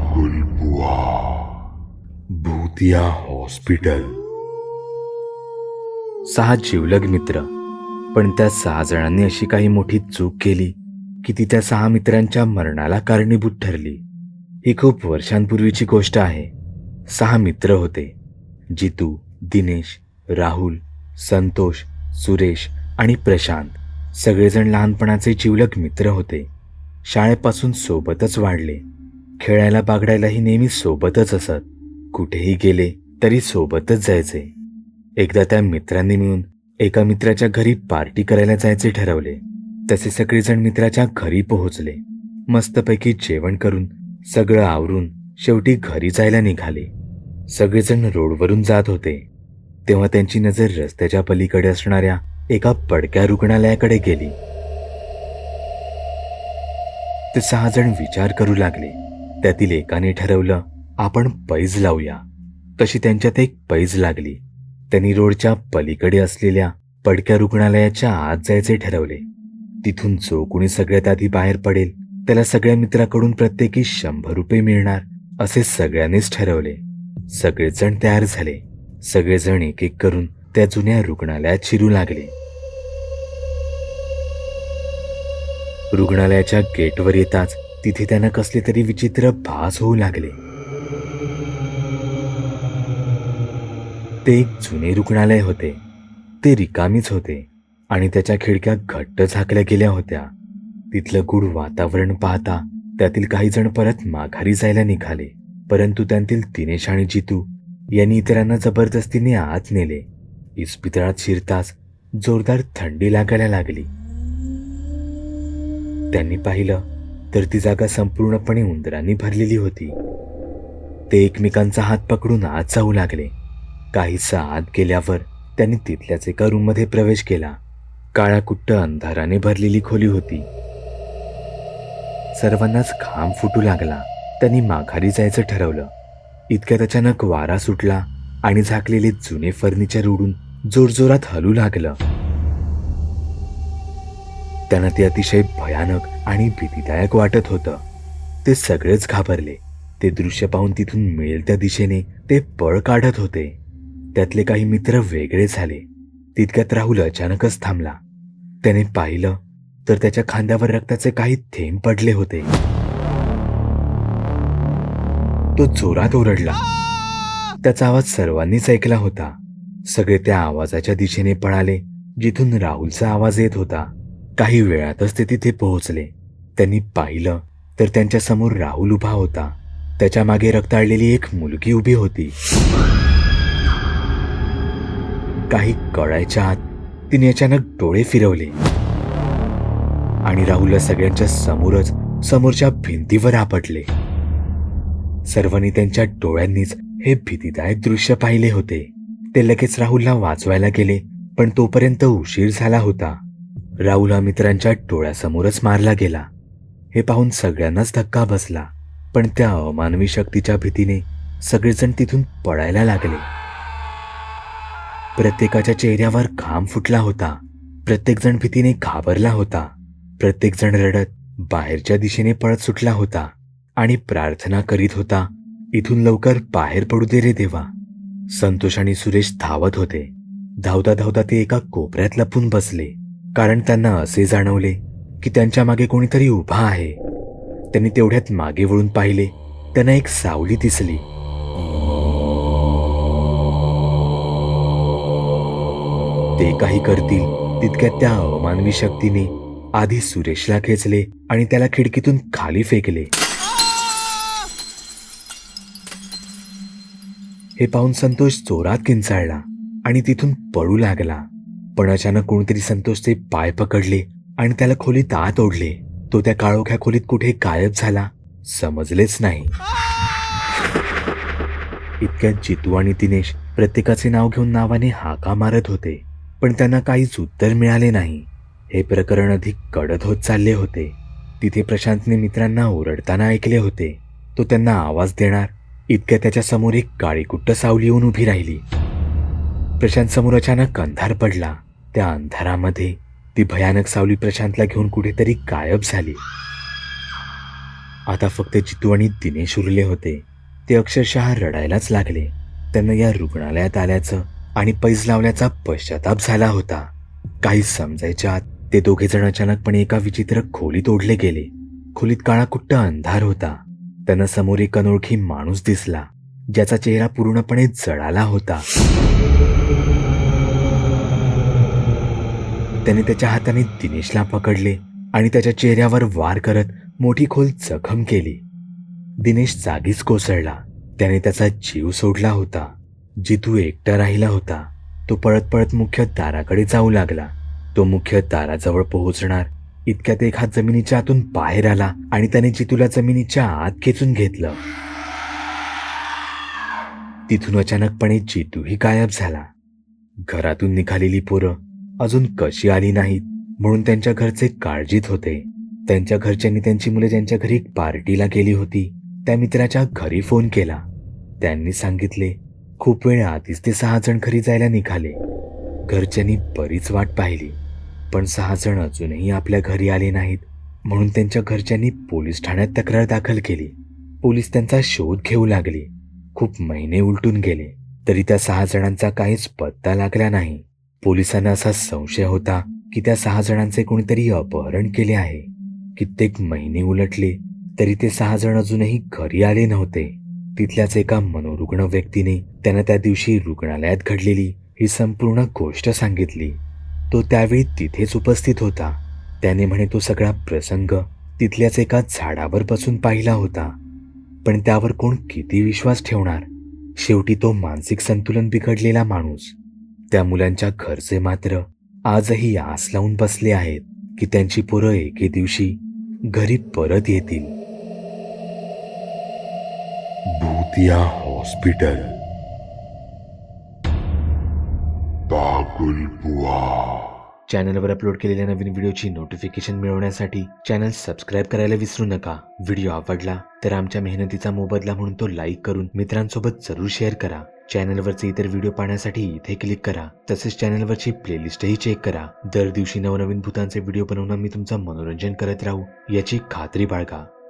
बागुलबुवा भूतिया हॉस्पिटल. 6 जिवलग मित्र. पण त्या 6 जणांनी अशी काही मोठी चूक केली की ती त्या 6 मित्रांच्या मरणाला कारणीभूत ठरली. ही खूप वर्षांपूर्वीची गोष्ट आहे. 6 मित्र होते. जितू, दिनेश, राहुल, संतोष, सुरेश आणि प्रशांत. सगळेजण लहानपणाचे जिवलग मित्र होते. शाळेपासून सोबतच वाढले. खेळायला बागडायलाही नेहमी सोबतच असत. कुठेही गेले तरी सोबतच जायचे. एकदा त्या मित्रांनी मिळून एका मित्राच्या घरी पार्टी करायला जायचे ठरवले. तसे सगळेजण मित्राच्या घरी पोहोचले. मस्तपैकी जेवण करून सगळं आवरून शेवटी घरी जायला निघाले. सगळेजण रोडवरून जात होते तेव्हा त्यांची नजर रस्त्याच्या पलीकडे असणाऱ्या एका पडक्या रुग्णालयाकडे गेली. ते 6 जण विचार करू लागले. त्यातील एकाने ठरवलं, आपण पैज लावूया. तशी त्यांच्यात एक पैज लागली. त्यांनी रोडच्या पलीकडे असलेल्या पडक्या रुग्णालयाच्या आत जायचे ठरवले. तिथून जो कोणी सगळ्यात आधी बाहेर पडेल त्याला सगळ्या मित्राकडून प्रत्येकी 100 रुपये मिळणार असे सगळ्यांनीच ठरवले. सगळेजण तयार झाले. सगळेजण एक एक करून त्या जुन्या रुग्णालयात शिरू लागले. रुग्णालयाच्या गेटवर येताच तिथे त्यांना कसले तरी विचित्र भास होऊ लागले. ते एक जुने रुग्णालय होते. ते रिकामीच होते आणि त्याच्या खिडक्या घट्ट झाकल्या गेल्या होत्या. तिथलं गूढ वातावरण पाहता त्यातील काही जण परत माघारी जायला निघाले. परंतु त्यांतील दिनेश आणि जितू यांनी इतरांना जबरदस्तीने आत नेले. इस्पितळात शिरताच जोरदार थंडी लागायला लागली. त्यांनी पाहिलं तर ती जागा संपूर्णपणे उंदरांनी भरलेली होती. ते एकमेकांचा हात पकडून आत जाऊ लागले. काहीसा आत गेल्यावर त्यांनी तिथल्याच एका रूममध्ये प्रवेश केला. काळाकुट्ट अंधाराने भरलेली खोली होती. सर्वांनाच घाम फुटू लागला. त्यांनी माघारी जायचं ठरवलं. इतक्यात अचानक वारा सुटला आणि झाकलेले जुने फर्निचर उडून जोरजोरात हलू लागलं. त्यांना ते अतिशय भयानक आणि भीतीदायक वाटत होतं. ते सगळेच घाबरले. ते दृश्य पाहून तिथून मिळेल त्या दिशेने ते पळ काढत होते. त्यातले काही मित्र वेगळे झाले. तितक्यात राहुल अचानकच थांबला. त्याने पाहिलं तर त्याच्या खांद्यावर रक्ताचे काही थेंब पडले होते. तो जोरात ओरडला. त्याचा आवाज सर्वांनीच ऐकला होता. सगळे त्या आवाजाच्या दिशेने पळाले जिथून राहुलचा आवाज येत होता. काही वेळातच ते तिथे पोहोचले. त्यांनी पाहिलं तर त्यांच्या समोर राहुल उभा होता. त्याच्या मागे रक्ताळलेली एक मुलगी उभी होती. काही कळायच्या आत तिने अचानक डोळे फिरवले आणि राहुलला सगळ्यांच्या समोरच समोरच्या भिंतीवर आपटले. सर्वांनी त्यांच्या डोळ्यांनीच हे भीतीदायक दृश्य पाहिले होते. ते लगेच राहुलला वाचवायला गेले पण तोपर्यंत उशीर झाला होता. राहुल हा मित्रांच्या डोळ्यासमोरच मारला गेला. हे पाहून सगळ्यांनाच धक्का बसला. पण त्या अमानवी शक्तीच्या भीतीने सगळेजण तिथून पळायला लागले. प्रत्येकाच्या चेहऱ्यावर घाम फुटला होता. प्रत्येकजण भीतीने घाबरला होता. प्रत्येकजण रडत बाहेरच्या दिशेने पळत सुटला होता आणि प्रार्थना करीत होता, इथून लवकर बाहेर पडू दे रे देवा. संतोष आणि सुरेश धावत होते. धावता धावता ते एका कोपऱ्यात लपून बसले. कारण त्यांना असे जाणवले की त्यांच्या मागे कोणीतरी उभा आहे. त्यांनी तेवढ्यात मागे वळून पाहिले. त्यांना एक सावली दिसली. ते काही करतील तितक्यात त्या अमानवी शक्तीने आधी सुरेशला खेचले आणि त्याला खिडकीतून खाली फेकले. हे पाहून संतोष जोरात किंचाळला आणि तिथून पळू लागला. पण अचानक कोणीतरी संतोषचे पाय पकडले आणि त्याला खोलीत आत ओढले. तो त्या काळोख्या खोलीत कुठे गायब झाला समजलेच नाही. इतक्यात जितू आणि दिनेश प्रत्येकाचे नाव घेऊन नावाने हाका मारत होते. पण त्यांना काहीच उत्तर मिळाले नाही. हे प्रकरण अधिक कडक होत चालले होते. तिथे प्रशांतने मित्रांना ओरडताना ऐकले होते. तो त्यांना आवाज देणार इतक्या त्याच्या समोर एक काळीकुट्ट सावली येऊन उभी राहिली. प्रशांत समोर अचानक अंधार पडला. त्या अंधारामध्ये ती भयानक सावली प्रशांतला घेऊन कुठेतरी गायब झाली. आता फक्त जितू आणि दिनेश उरले होते. ते अक्षरशः रडायलाच लागले. त्यांना या रुग्णालयात आल्याचं आणि पैज लावल्याचा पश्चाताप झाला होता. काही समजायच्या आत ते दोघे जण अचानकपणे एका विचित्र खोलीत ओढले गेले. खोलीत काळाकुट्ट अंधार होता. त्यांना समोर एक अनोळखी माणूस दिसला, ज्याचा चेहरा पूर्णपणे जळाला होता. त्याने त्याच्या हाताने दिनेशला पकडले आणि त्याच्या चेहऱ्यावर वार करत मोठी खोल जखम केली. दिनेश जागीच कोसळला. त्याने त्याचा जीव सोडला होता. जितू एकटा राहिला होता. तो पळत पळत मुख्य दाराकडे जाऊ लागला. तो मुख्य दाराजवळ पोहोचणार इतक्यात एक हात जमिनीच्या आतून बाहेर आला आणि त्याने जितूला जमिनीच्या आत खेचून घेतलं. तिथून अचानकपणे जितूही गायब झाला. घरातून निघालेली पोरं अजून कशी आली नाहीत म्हणून त्यांच्या घरचे काळजीत होते. त्यांच्या घरच्यांनी त्यांची मुले ज्यांच्या घरी पार्टीला गेली होती त्या मित्राच्या घरी फोन केला. त्यांनी सांगितले खूप वेळ आधीच ते 6 जण घरी जायला निघाले. घरच्यांनी बरीच वाट पाहिली, पण 6 जण अजूनही आपल्या घरी आले नाहीत म्हणून त्यांच्या घरच्यांनी पोलीस ठाण्यात तक्रार दाखल केली. पोलीस त्यांचा शोध घेऊ लागले. खूप महिने उलटून गेले तरी त्या 6 जणांचा काहीच पत्ता लागला नाही. पोलिसांना असा संशय होता की त्या 6 जणांचे कोणीतरी अपहरण केले आहे. कित्येक महिने उलटले तरी ते 6 जण अजूनही घरी आले नव्हते. तिथल्याच एका मनोरुग्ण व्यक्तीने त्यांना त्या दिवशी रुग्णालयात घडलेली ही संपूर्ण गोष्ट सांगितली. तो त्यावेळी तिथेच उपस्थित होता. त्याने म्हणे तो सगळा प्रसंग तिथल्याच एका झाडावर बसून पाहिला होता. पण त्यावर कोण किती विश्वास ठेवणार? शेवटी तो मानसिक संतुलन बिघडलेला माणूस. त्या मुलांच्या घरचे मात्र आजही आस लावून बसले आहेत की त्यांची पोरं एके दिवशी घरी परत येतील. भूतिया हॉस्पिटल, बागुलबुवा. चॅनलवर अपलोड केलेल्या नवीन व्हिडिओची नोटिफिकेशन मिळवण्यासाठी चॅनल सबस्क्राईब करायला विसरू नका. व्हिडिओ आवडला तर आमच्या मेहनतीचा मोबदला म्हणून तो लाईक करून मित्रांसोबत जरूर शेअर करा. चॅनलवरचे इतर व्हिडिओ पाहण्यासाठी इथे क्लिक करा. तसेच चॅनलवरची प्लेलिस्टही चेक करा. दर दिवशी नवनवीन भूतांचे व्हिडिओ बनवून मी तुमचं मनोरंजन करत राहू याची खात्री बाळगा.